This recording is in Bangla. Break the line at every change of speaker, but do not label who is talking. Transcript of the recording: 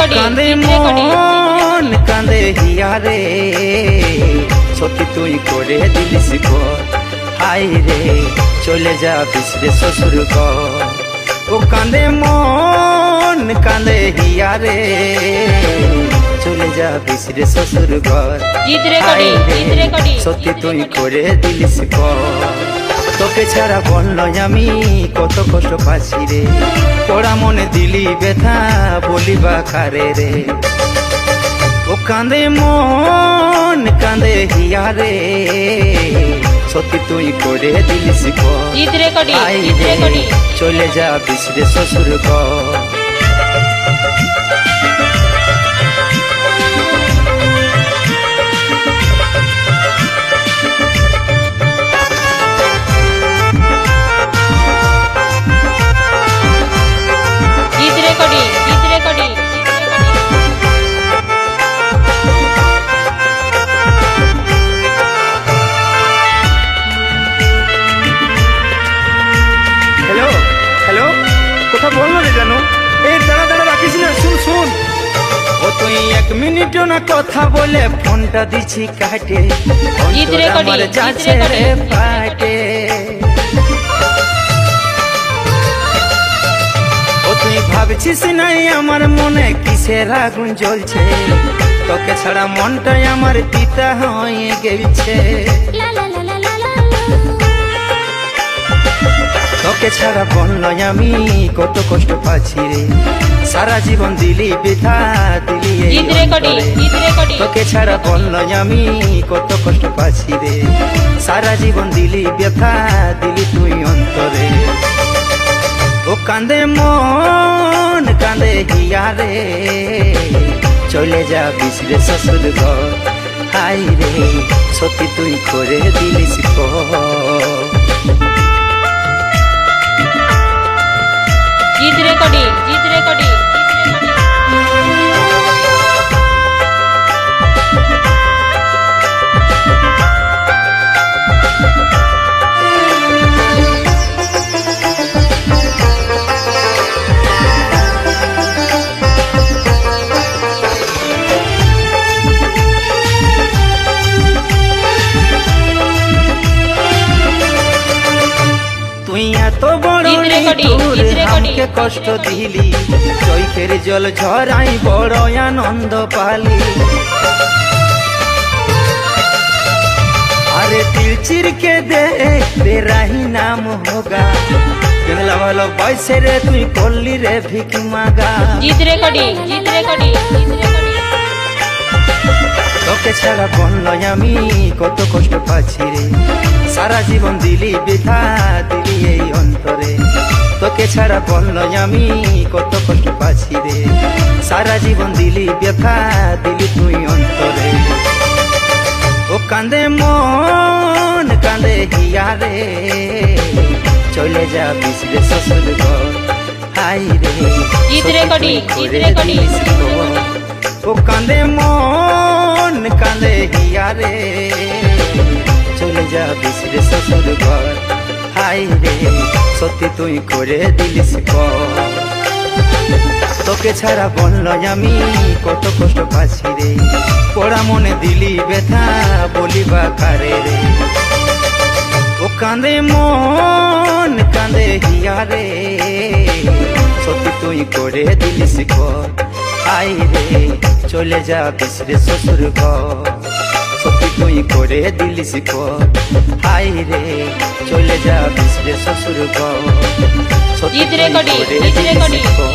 কাঁদে মন কাঁদে হিয়া রে, সত্যি তুই করে দিলিস গো, হাই রে চলে যা বিসরে শ্বশুর ঘর। ও কাঁদে মন কাঁদে হিয়া রে, চলে যা বিসরে শ্বশুর ঘর, হাই রে সত্যি তুই করে দিলিস গো। তোকে ছাড়া বললো আমি কত কষ্ট পাচ্ছি রে, তোরা মনে দিলি ব্যথা বলিবা কারে রে। ও কাঁদে মন কাঁদে হিয়া রে, সত্যি তুই করে দিলিস গো, হাই রে চলে যা বিসরে শ্বশুর ঘর। তুই এক মিনিট না কথা বলে ফোনটা দিছি কাটে, আমার যাচ্ছে রে ফাটে। ও তুই ভাবছিস নাই আমার মনে কিসের আগুন জ্বলছে, তোকে ছাড়া মনটাই আমার পিতা হয়ে গেছে। তোকে ছাড়া বললো আমি কত কষ্ট পাচ্ছি রে, সারা জীবন দিলি বৃথা দিলি এই অন্তরে। তোকে ছাড়া বললো আমি কত কষ্ট পাচ্ছি রে, সারা জীবন দিলি ব্যথা দিলি তুই অন্তরে। ও কাঁদে মন কাঁদে হিয়া রে, চলে যা বিসরে শ্বশুর ঘর, হাই রে সত্যি তুই করে দিলিস গো। তুই এত বড় নিঠুর আমাকে কষ্ট দিলি, চোখের জল ঝরাই বড় আনন্দ পালি। আরে দিল চিরকে দে তেরাহি নাম হোগা, কেনলা ভালো বয়সে রে তুই করলি রে ভিক মাগা। তোকে ছাড়া বললো আমি কত কষ্ট পাচ্ছি রে, সারা জীবন দিলি বৃথা দিলি এই অন্তরে। তোকে ছাড়া বললো আমি কত কষ্ট পাচ্ছি রে, সারা জীবন দিলি ব্যথা দিলি তুই অন্তরে। ও কাঁদে মন কাঁদে হিয়া রে, চলে যা বিসরে শ্বশুর ঘর, হাই রে সত্যি তুই করে দিলিস গো। ও কাঁদে মন কাঁদে হিয়া রে, চলে যা বিসরে শ্বশুর ঘর, হাই রে সত্যি তুই করে দিলিস গো। তোকে ছাড়া বললো আমি কত কষ্ট পাচ্ছি রে, পোড়া মনে দিলি ব্যথা বলিবা কারে রে। ও কাঁদে মন কাঁদে হিয়া রে, সত্যি তুই করে দিলিস গো, হাই রে চলে যা বিসরে শ্বশুর ঘর, সত্যি তুই করে দিলিস গো, হাই রে চলে যা বিসরে শ্বশুর ঘর, সত্যি তুই করে দিলিস গো।